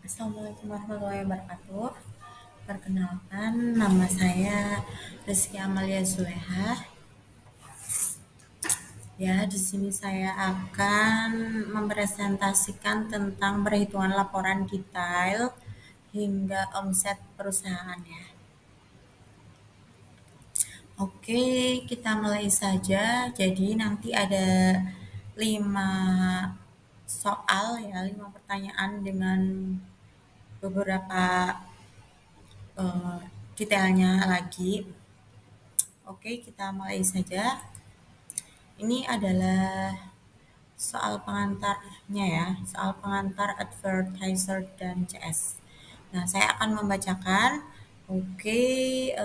Assalamualaikum warahmatullahi wabarakatuh. Perkenalkan, nama saya Rizky Amalia Zulehah. Ya, di sini saya akan mempresentasikan tentang perhitungan laporan detail hingga omset perusahaan ya. Oke, kita mulai saja. Jadi nanti ada 5 soal ya, 5 pertanyaan dengan beberapa detailnya lagi. Oke, kita mulai saja. Ini adalah soal pengantarnya ya, soal pengantar advertiser dan CS. Nah, saya akan membacakan. Oke,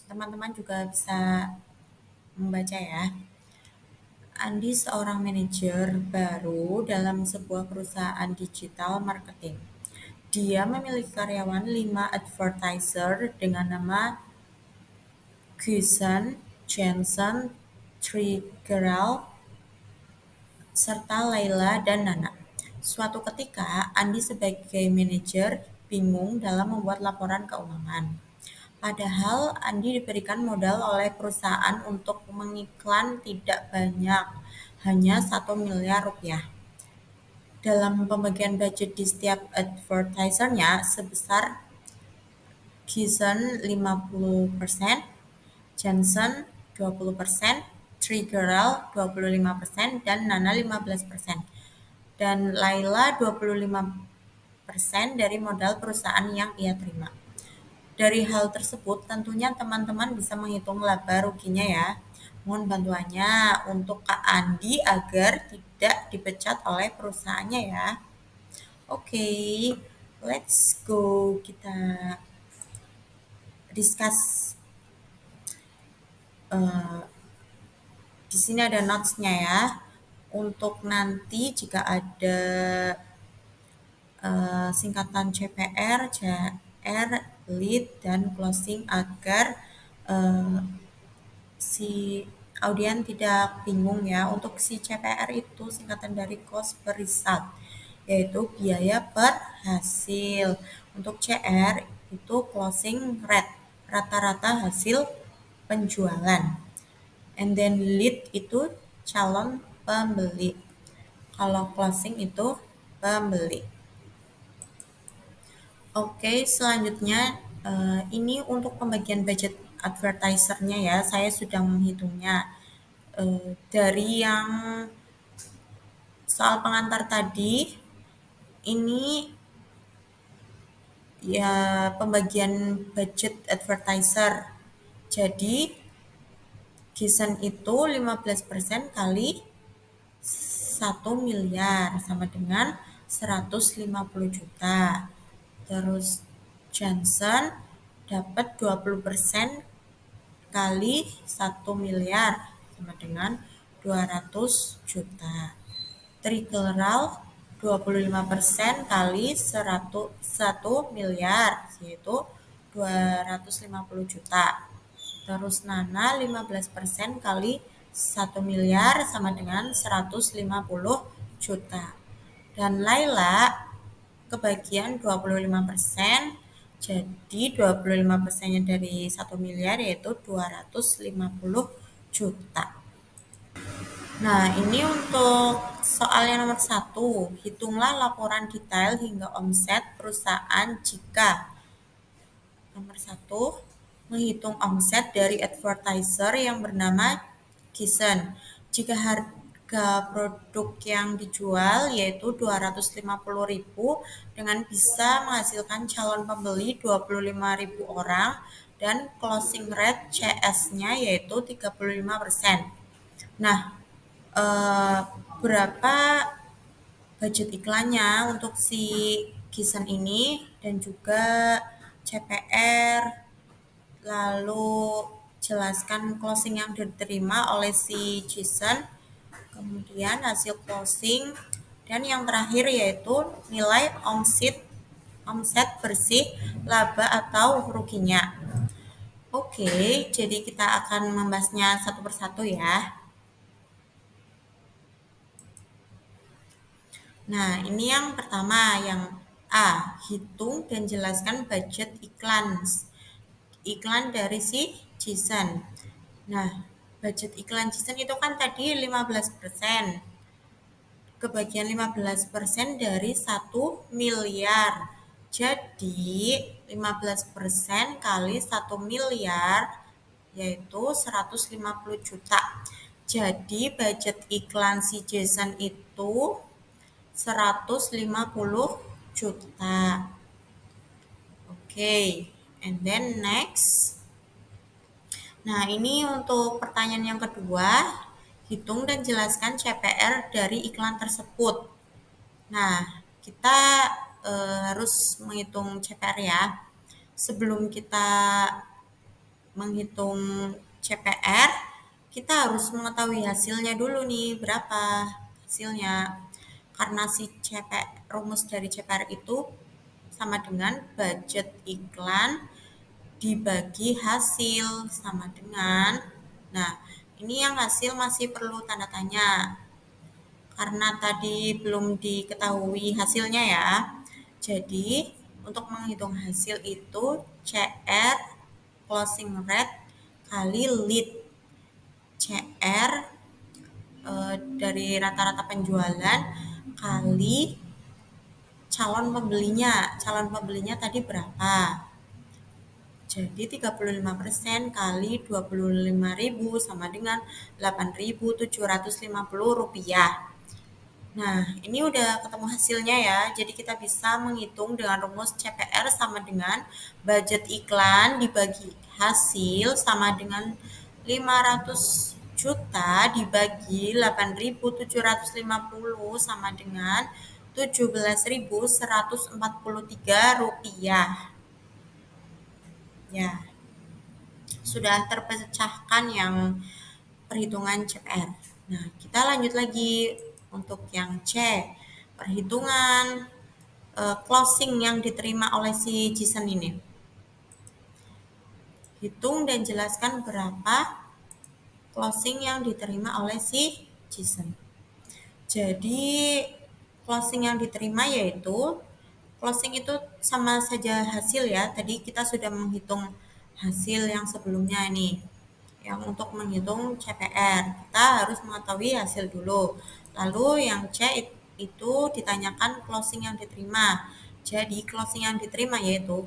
teman-teman juga bisa membaca ya. Andi seorang manajer baru dalam sebuah perusahaan digital marketing. Dia memiliki karyawan 5 advertiser dengan nama Gusen, Jensen, Triggerel, serta Laila dan Nana. Suatu ketika, Andi sebagai manajer bingung dalam membuat laporan keuangan. Padahal Andi diberikan modal oleh perusahaan untuk mengiklan tidak banyak, hanya 1 miliar rupiah. Dalam pembagian budget di setiap advertisernya sebesar Gison 50%, Johnson 20%, Triggerel 25%, dan Nana 15%. Dan Laila 25% dari modal perusahaan yang ia terima. Dari hal tersebut, tentunya teman-teman bisa menghitung laba ruginya ya. Mohon bantuannya untuk Kak Andi agar tidak dipecat oleh perusahaannya ya. Oke, let's go. Kita discuss. Di sini ada notes-nya ya. Untuk nanti jika ada singkatan CPR, CR, lead, dan closing agar si audien tidak bingung ya. Untuk si CPR itu singkatan dari cost per result, yaitu biaya per hasil. Untuk CR itu closing rate, rata-rata hasil penjualan. And then lead itu calon pembeli. Kalau closing itu pembeli. Oke, selanjutnya ini untuk pembagian budget advertisernya ya. Saya sudah menghitungnya dari yang soal pengantar tadi. Ini ya pembagian budget advertiser. Jadi Gison itu 15% kali 1 miliar sama dengan 150 juta. Terus Johnson dapat 20% kali 1 miliar sama dengan 200 juta. Triggerel 25% kali 1 miliar yaitu 250 juta. Terus Nana 15% kali 1 miliar sama dengan 150 juta. Dan Laila kebagian 25%, jadi 25%-nya dari 1 miliar yaitu 250 juta. Nah, ini untuk soal yang nomor 1. Hitunglah laporan detail hingga omset perusahaan jika nomor 1. Menghitung omset dari advertiser yang bernama Gison. Jika harga produk yang dijual yaitu 250.000 dengan bisa menghasilkan calon pembeli 25.000 orang dan closing rate CS-nya yaitu 35%. Nah, berapa budget iklannya untuk si Gison ini dan juga CPR, lalu jelaskan closing yang diterima oleh si Gison, kemudian hasil closing, dan yang terakhir yaitu nilai omset bersih, laba atau ruginya. Oke, jadi kita akan membahasnya satu persatu ya. Nah, ini yang pertama, yang A. Hitung dan jelaskan budget iklan dari si Jason. Nah, budget iklan Jason itu kan tadi 15%. Kebagian 15% dari 1 miliar. Jadi 15% kali 1 miliar yaitu 150 juta. Jadi budget iklan si Jason itu 150 juta. Oke, and then next. Nah, ini untuk pertanyaan yang kedua. Hitung dan jelaskan CPR dari iklan tersebut. Nah, kita harus menghitung CPR ya. Sebelum kita menghitung CPR, kita harus mengetahui hasilnya dulu nih, berapa hasilnya. Karena si rumus dari CPR itu sama dengan budget iklan dibagi hasil sama dengan, nah ini yang hasil masih perlu tanda tanya karena tadi belum diketahui hasilnya ya. Jadi untuk menghitung hasil itu CR closing rate kali lead. CR dari rata-rata penjualan kali calon pembelinya. Calon pembelinya tadi berapa? Jadi 35% kali 25.000 sama dengan 8.750 rupiah. Nah, ini udah ketemu hasilnya ya. Jadi kita bisa menghitung dengan rumus CPR sama dengan budget iklan dibagi hasil sama dengan 500 juta dibagi 8.750 sama dengan 17.143 rupiah. Ya, sudah terpecahkan yang perhitungan CPR. Nah, kita lanjut lagi untuk yang C, perhitungan closing yang diterima oleh si Jason ini. Hitung dan jelaskan berapa closing yang diterima oleh si Jason. Jadi closing yang diterima yaitu closing itu sama saja hasil ya. Tadi kita sudah menghitung hasil yang sebelumnya nih. Yang untuk menghitung CPR, kita harus mengetahui hasil dulu. Lalu yang C itu ditanyakan closing yang diterima. Jadi closing yang diterima yaitu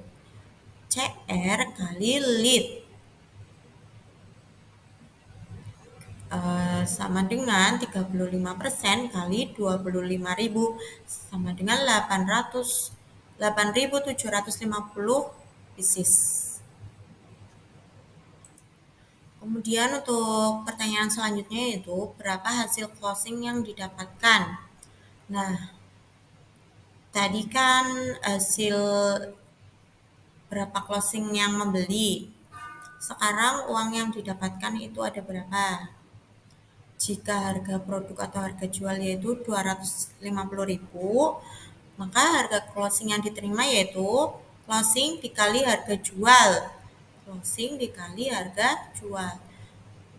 CR kali lead sama dengan 35% kali 25.000 sama dengan 8.750 pieces. Kemudian untuk pertanyaan selanjutnya yaitu berapa hasil closing yang didapatkan. Nah, tadi kan hasil berapa closing yang membeli. Sekarang uang yang didapatkan itu ada berapa? Jika harga produk atau harga jual yaitu 250.000, maka harga closing yang diterima yaitu closing dikali harga jual. Closing dikali harga jual.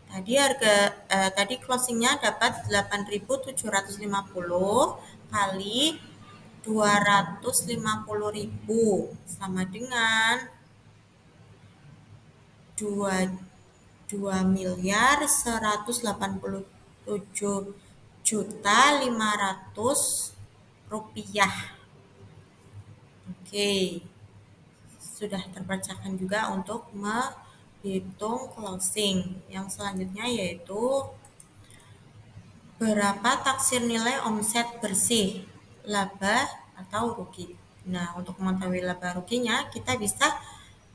Tadi closingnya dapat 8.750 kali 250.000 sama dengan 2.187.500 rupiah. Oke, sudah terpecahkan juga untuk menghitung closing. Yang selanjutnya yaitu berapa taksir nilai omset bersih, laba atau rugi. Nah, untuk mengetahui laba ruginya, kita bisa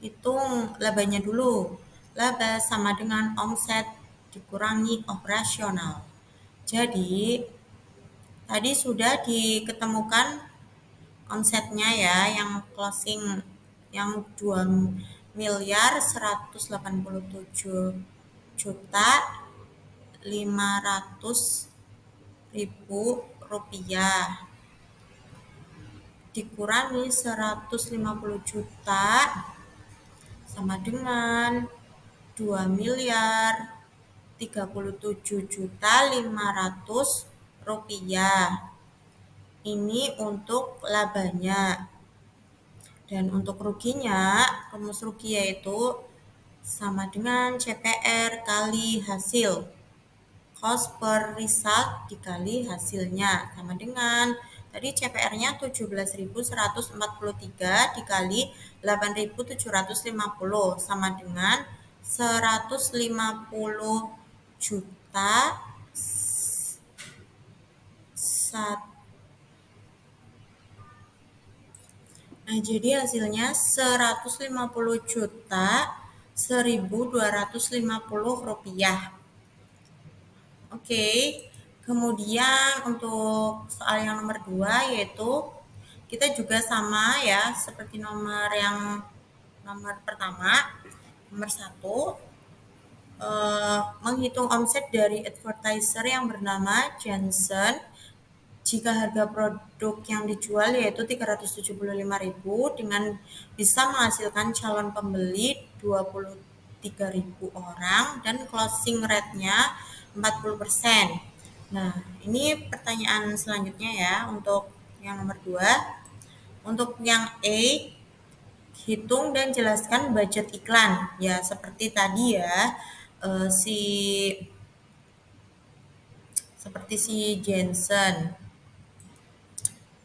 hitung labanya dulu. Laba sama dengan omset dikurangi operasional. Jadi, tadi sudah diketemukan omsetnya ya, yang closing yang 2.187.500.000 rupiah dikurangi 150 juta sama dengan 2.037.500.000 rupiah. Ini untuk labanya. Dan untuk ruginya, rumus rugi yaitu sama dengan CPR kali hasil. Cost per result dikali hasilnya sama dengan tadi CPR-nya 17.143 dikali 8.750 sama dengan 150 juta Nah, jadi hasilnya 150 juta 1.250 rupiah. Oke, kemudian untuk soal yang nomor 2 yaitu kita juga sama ya seperti nomor pertama. Nomor 1 menghitung omset dari advertiser yang bernama Johnson jika harga produk yang dijual yaitu 375.000 dengan bisa menghasilkan calon pembeli 23.000 orang dan closing rate-nya 40%. Nah, ini pertanyaan selanjutnya ya untuk yang nomor 2. Untuk yang A, hitung dan jelaskan budget iklan. Ya, seperti tadi ya, eh, si seperti si Jensen.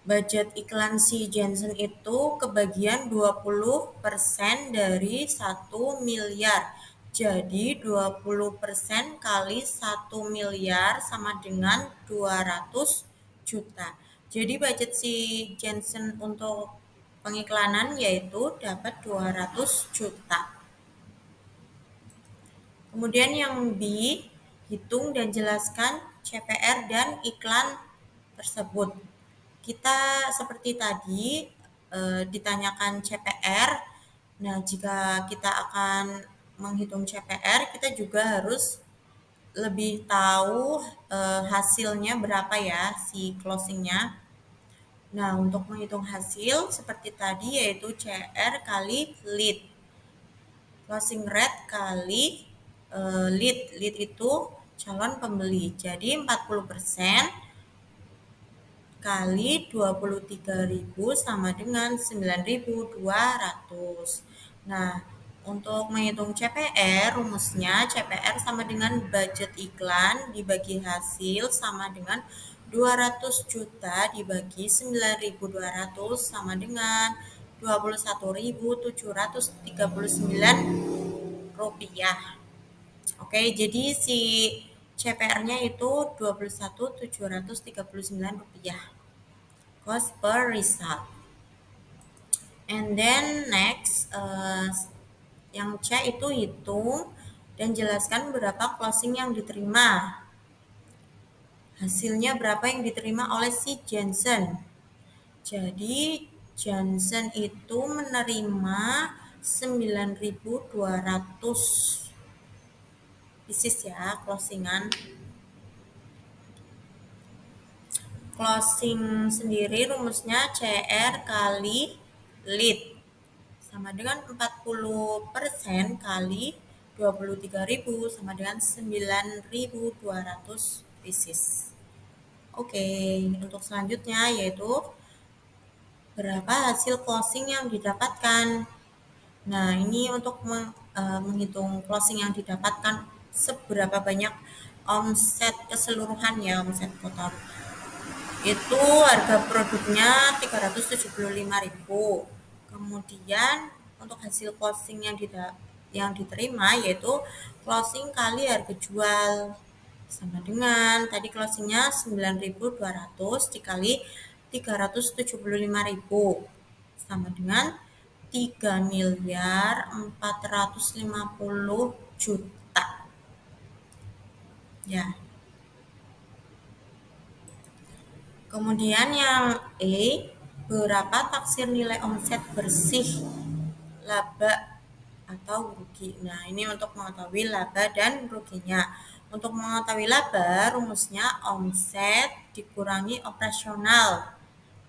Budget iklan si Jensen itu kebagian 20% dari 1 miliar. Jadi 20% kali 1 miliar sama dengan 200 juta. Jadi budget si Jensen untuk pengiklanan yaitu dapat 200 juta. Kemudian yang B, hitung dan jelaskan CPR dan iklan tersebut. Kita seperti tadi ditanyakan CPR. Nah, jika kita akan menghitung CPR, kita juga harus lebih tahu hasilnya berapa ya si closingnya. Nah, untuk menghitung hasil seperti tadi yaitu CR kali lead. Closing rate kali lead. Lead itu calon pembeli. Jadi 40% kali 23.000 sama dengan 9.200. Nah, untuk menghitung CPR, rumusnya CPR sama dengan budget iklan dibagi hasil sama dengan 200 juta dibagi 9.200 sama dengan 21.739 rupiah. Oke, jadi si CPR-nya itu 21.739 rupiah. Cost per result. And then next, yang C itu hitung dan jelaskan berapa closing yang diterima. Hasilnya berapa yang diterima oleh si Jensen. Jadi Jensen itu menerima 9.200 pieces ya closingan. Closing sendiri rumusnya CR kali lead sama dengan 40% kali 23.000 sama dengan 9.200 pieces. Oke, untuk selanjutnya yaitu berapa hasil closing yang didapatkan. Nah, ini untuk menghitung closing yang didapatkan seberapa banyak omset keseluruhan ya, omset total. Itu harga produknya 375.000. Kemudian untuk hasil closing yang diterima yaitu closing kali harga jual sama dengan tadi closingnya 9.200 dikali 375.000 sama dengan 3.450 juta. Ya. Kemudian yang E, berapa taksir nilai omset bersih, laba atau rugi. Nah, ini untuk mengetahui laba dan ruginya. Untuk mengetahui laba, rumusnya omset dikurangi operasional.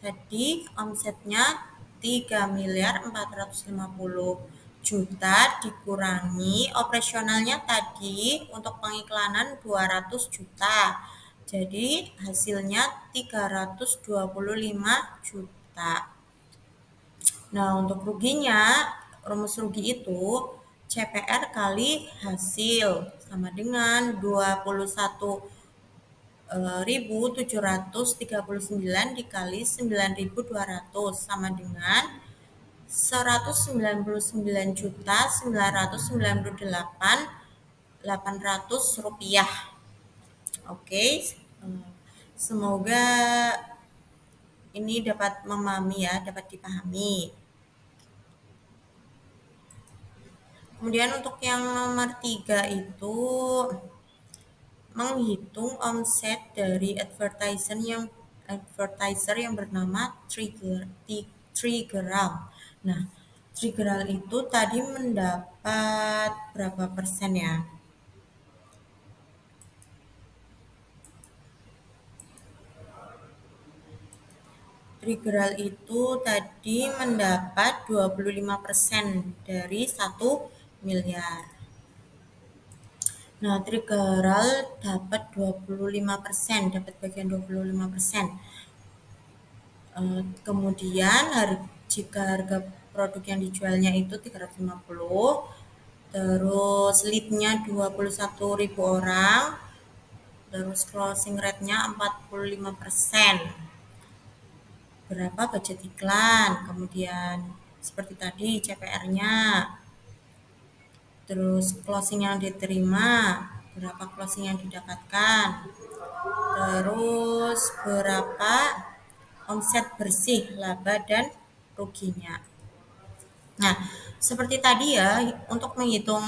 Tadi omsetnya 3.450 juta dikurangi operasionalnya tadi untuk pengiklanan 200 juta. Jadi hasilnya 325 juta. Nah, untuk ruginya, rumus rugi itu CPR kali hasil sama dengan 21.739 dikali 9.200 sama dengan 199.998.800 rupiah. Oke, semoga ini dapat memahami ya, dapat dipahami. Kemudian untuk yang nomor 3 itu menghitung omset dari advertiser yang bernama Triggeral. Nah, Triggeral itu tadi mendapat berapa persen ya? Triggeral itu tadi mendapat 25% dari 1 miliar. Nah, Triggeral dapat 25%, dapat bagian 25%. Kemudian jika harga produk yang dijualnya itu 350, terus lead-nya 21.000 orang, terus closing rate-nya 45%. Berapa budget iklan, kemudian seperti tadi CPR-nya, terus closing yang diterima, berapa closing yang didapatkan, terus berapa omset bersih, laba dan ruginya. Nah, seperti tadi ya, untuk menghitung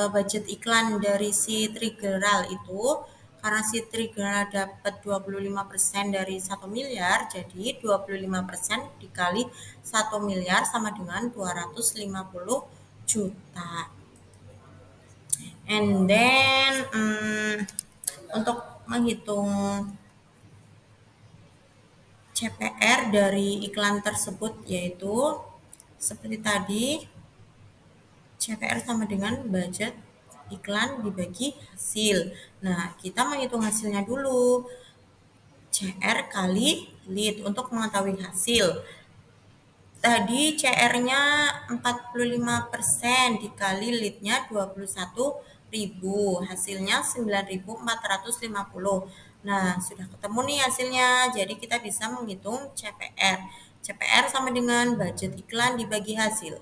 budget iklan dari si Triggeral itu, karena si Triggeral dapat 25% dari 1 miliar, jadi 25% dikali 1 miliar sama dengan 250 juta. And then untuk menghitung CPR dari iklan tersebut yaitu seperti tadi, CPR sama dengan budget iklan dibagi hasil. Nah, kita menghitung hasilnya dulu. CR kali lead untuk mengetahui hasil. Tadi CR-nya 45% dikali lead-nya 21.000. Hasilnya 9.450. Nah, sudah ketemu nih hasilnya. Jadi kita bisa menghitung CPR. CPR sama dengan budget iklan dibagi hasil.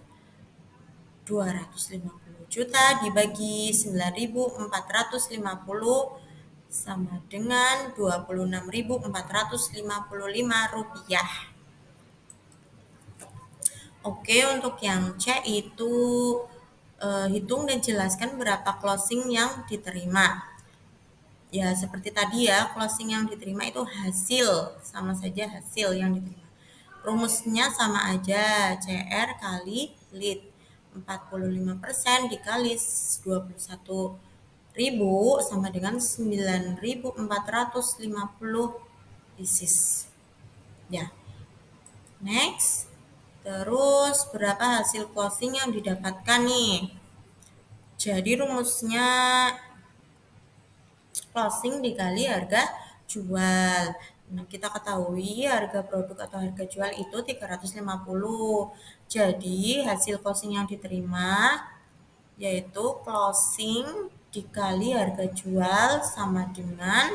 250 juta dibagi 9.450 sama dengan 26.455 rupiah. Oke, untuk yang C itu hitung dan jelaskan berapa closing yang diterima. Ya, seperti tadi ya, closing yang diterima itu hasil, sama saja hasil yang diterima. Rumusnya sama aja, CR kali lead. 45% dikali 21.000 sama dengan 9.450 pieces. Ya. Next. Terus berapa hasil closing yang didapatkan nih? Jadi rumusnya closing dikali harga jual. Nah, kita ketahui harga produk atau harga jual itu 350. Jadi hasil closing yang diterima yaitu closing dikali harga jual sama dengan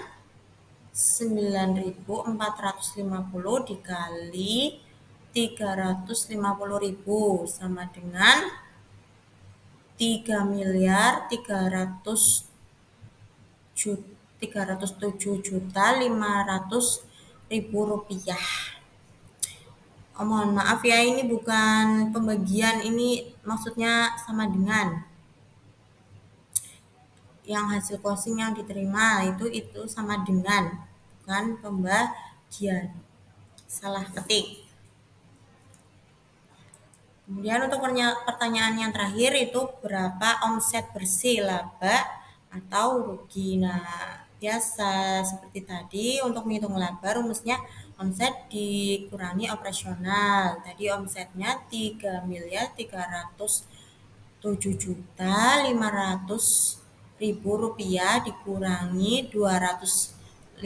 9.450 dikali 350.000 sama dengan 3.307.500.000 rupiah. Oh, mohon maaf ya, ini bukan pembagian, ini maksudnya sama dengan yang hasil closing yang diterima itu sama dengan, bukan pembagian. Salah ketik. Kemudian untuk pertanyaan yang terakhir itu berapa omset bersih, laba atau rugi. Nah, biasa seperti tadi untuk menghitung laba rumusnya omset dikurangi operasional. Tadi omsetnya 3.307.500.000 rupiah dikurangi 250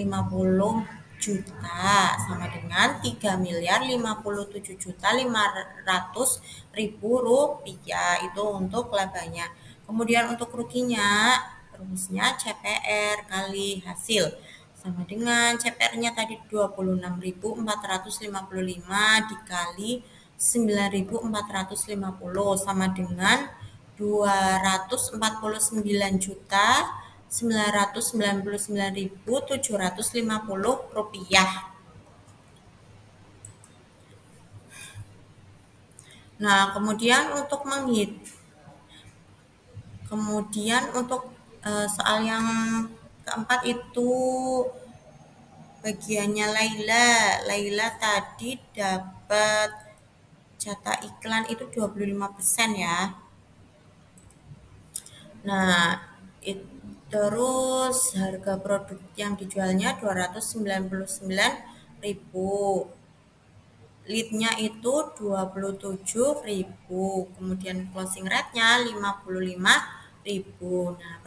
juta sama dengan 3.057.500.000 rupiah itu untuk labanya. Kemudian untuk ruginya rumusnya CPR kali hasil sama dengan CPR-nya tadi 26.455 dikali 9.450 sama dengan 249.999.750 rupiah. Nah, kemudian untuk soal yang keempat itu bagiannya Laila. Laila tadi dapat jatah iklan itu 25% ya. Nah, terus harga produk yang dijualnya 299.000. Lead-nya itu 27.000. Kemudian closing rate-nya 55.000. Nah,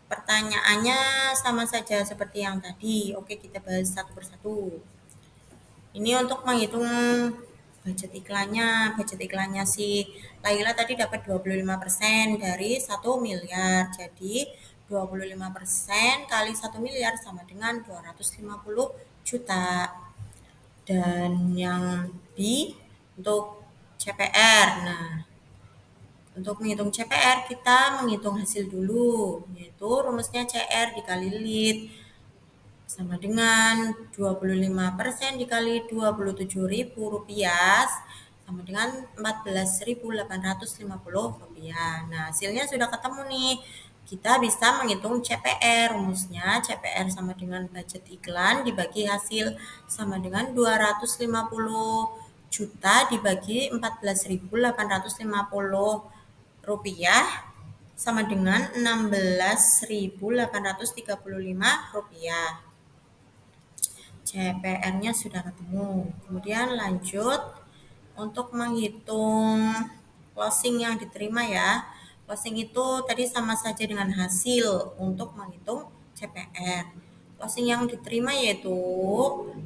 pertanyaannya sama saja seperti yang tadi. Oke, kita bahas satu persatu. Ini untuk menghitung budget iklannya. Budget iklannya si Laila tadi dapat 25% dari 1 miliar. Jadi 25% kali 1 miliar sama dengan 250 juta. Dan yang B untuk CPR. Nah, untuk menghitung CPR kita menghitung hasil dulu, yaitu rumusnya CR dikali lead sama dengan 25% dikali 27.000 rupiah sama dengan 14.850 rupiah. Nah, hasilnya sudah ketemu nih. Kita bisa menghitung CPR. Rumusnya CPR sama dengan budget iklan dibagi hasil sama dengan 250 juta dibagi 14.850 rupiah sama dengan 16.835 rupiah. CPR-nya sudah ketemu. Kemudian lanjut untuk menghitung closing yang diterima ya. Closing itu tadi sama saja dengan hasil untuk menghitung CPR. Closing yang diterima yaitu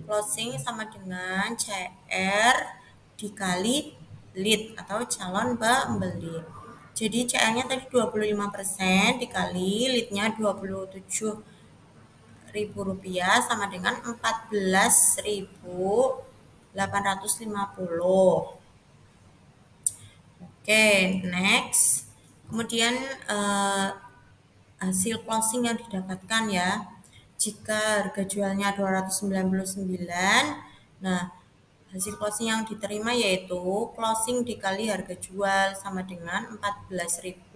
closing sama dengan CR dikali lead atau calon pembeli. Jadi CR-nya tadi 25% dikali lead-nya 27.000 rupiah sama dengan 14.850. Oke, next. Kemudian hasil closing yang didapatkan ya. Jika harga jualnya 299, nah hasil closing yang diterima yaitu closing dikali harga jual sama dengan 14.850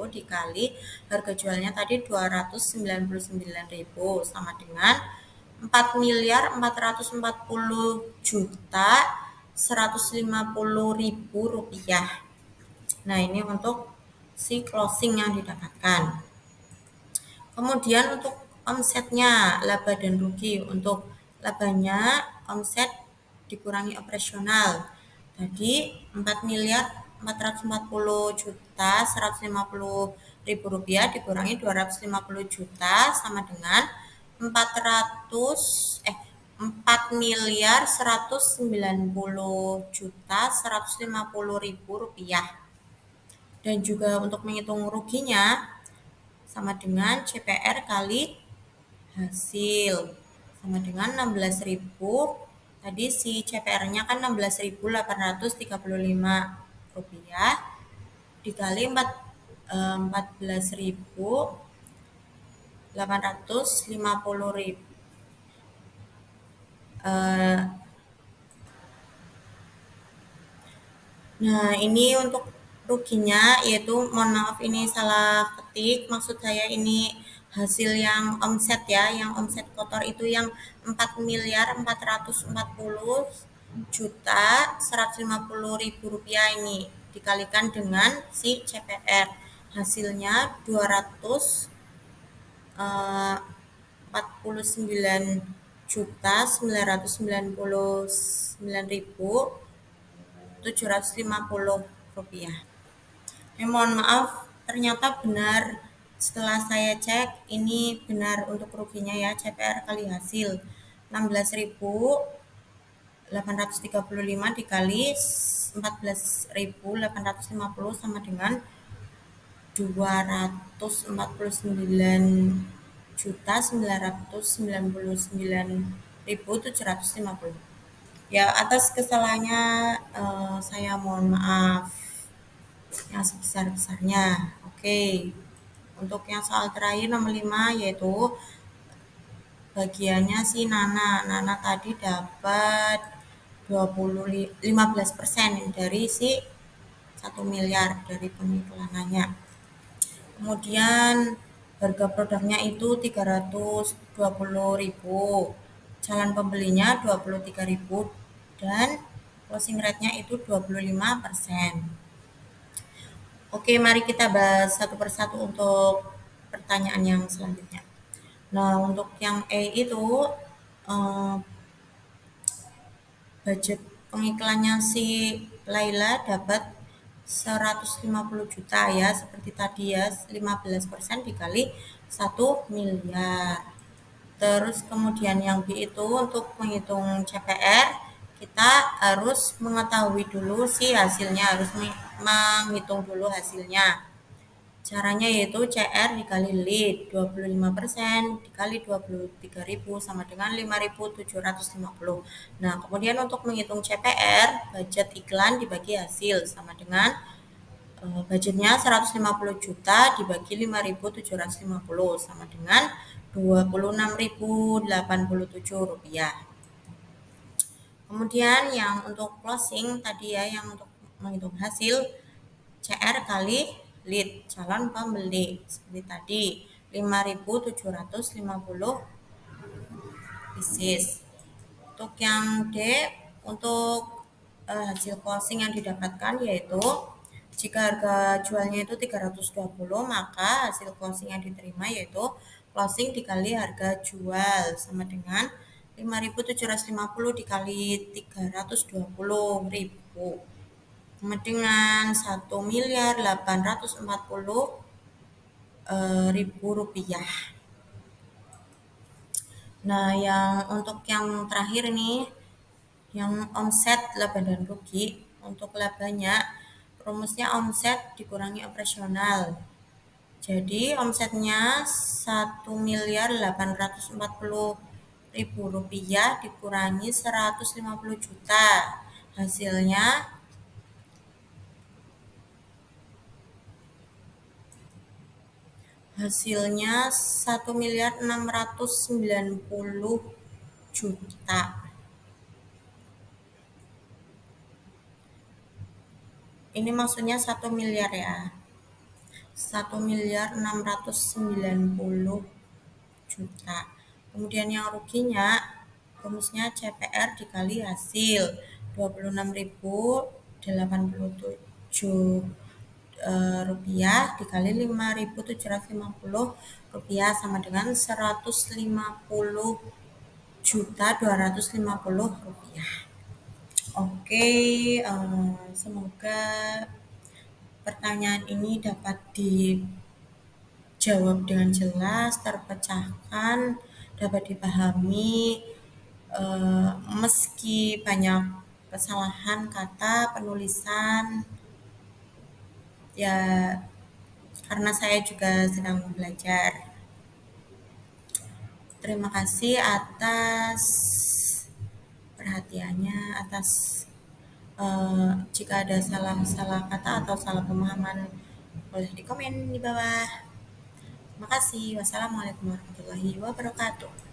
dikali harga jualnya tadi 299.000 sama dengan 4.440.150.000 rupiah. Nah, ini untuk si closing yang didapatkan. Kemudian untuk omsetnya, laba dan rugi. Untuk labanya omset dikurangi operasional. Tadi 4.440.150.000 rupiah dikurangi 250 juta sama dengan 4.190.150.000 rupiah. Dan juga untuk menghitung ruginya sama dengan CPR kali hasil sama dengan 16.000. Tadi si CPR-nya kan 16.835 rupiah dikali 14.850. Nah, ini untuk ruginya yaitu mohon maaf ini salah ketik, maksud saya ini hasil yang omset ya, yang omset kotor itu yang 4.440.150.000 rupiah ini dikalikan dengan si CPR. Hasilnya 249.999.750 rupiah. Mohon maaf, ternyata benar Setelah saya cek, ini benar untuk ruginya ya, CPR kali hasil 16.835 dikali 14.850 sama dengan 249.999.750. Ya, atas kesalahannya saya mohon maaf yang sebesar-besarnya. Oke. Untuk yang soal terakhir nomor 5 yaitu bagiannya si Nana. Nana tadi dapat 15% dari si 1 miliar dari pengiklanannya. Kemudian harga produknya itu 320.000, calon pembelinya 23.000 dan closing rate-nya itu 25%. Oke, mari kita bahas satu persatu untuk pertanyaan yang selanjutnya. Nah, untuk yang E itu eh, budget pengiklannya si Laila dapat 150 juta ya, seperti tadi ya, 15% dikali 1 miliar. Terus kemudian yang B itu untuk menghitung CPR, kita harus mengetahui dulu si hasilnya, harus menghitung dulu hasilnya. Caranya yaitu CR dikali lead 25% dikali 23.000 sama dengan 5.750. Nah, kemudian untuk menghitung CPR, budget iklan dibagi hasil sama dengan budgetnya 150 juta dibagi 5.750 sama dengan 26.087 rupiah. Kemudian yang untuk closing tadi ya, yang untuk menghitung hasil CR kali lead calon pembeli seperti tadi 5.750 pieces. Untuk yang D, untuk hasil closing yang didapatkan yaitu jika harga jualnya itu 320, maka hasil closing yang diterima yaitu closing dikali harga jual sama dengan 5.750 dikali 320.000 sama dengan 1.840.000 rupiah. Nah, yang untuk yang terakhir nih, yang omset laba dan rugi, untuk labanya rumusnya omset dikurangi operasional. Jadi omsetnya 1.840.000 rupiah dikurangi 150 juta. Hasilnya 1.690.000.000. Ini maksudnya 1 miliar ya. 1.690.000.000. Kemudian yang ruginya rumusnya CPR dikali hasil 26.087 rupiah dikali 5.750 rupiah sama dengan 150.250 rupiah. Oke, semoga pertanyaan ini dapat dijawab dengan jelas, terpecahkan, dapat dipahami, meski banyak kesalahan kata penulisan, ya karena saya juga sedang belajar. Terima kasih atas perhatiannya, atas jika ada salah kata atau salah pemahaman boleh dikomen di bawah. Terima kasih. Wassalamualaikum warahmatullahi wabarakatuh.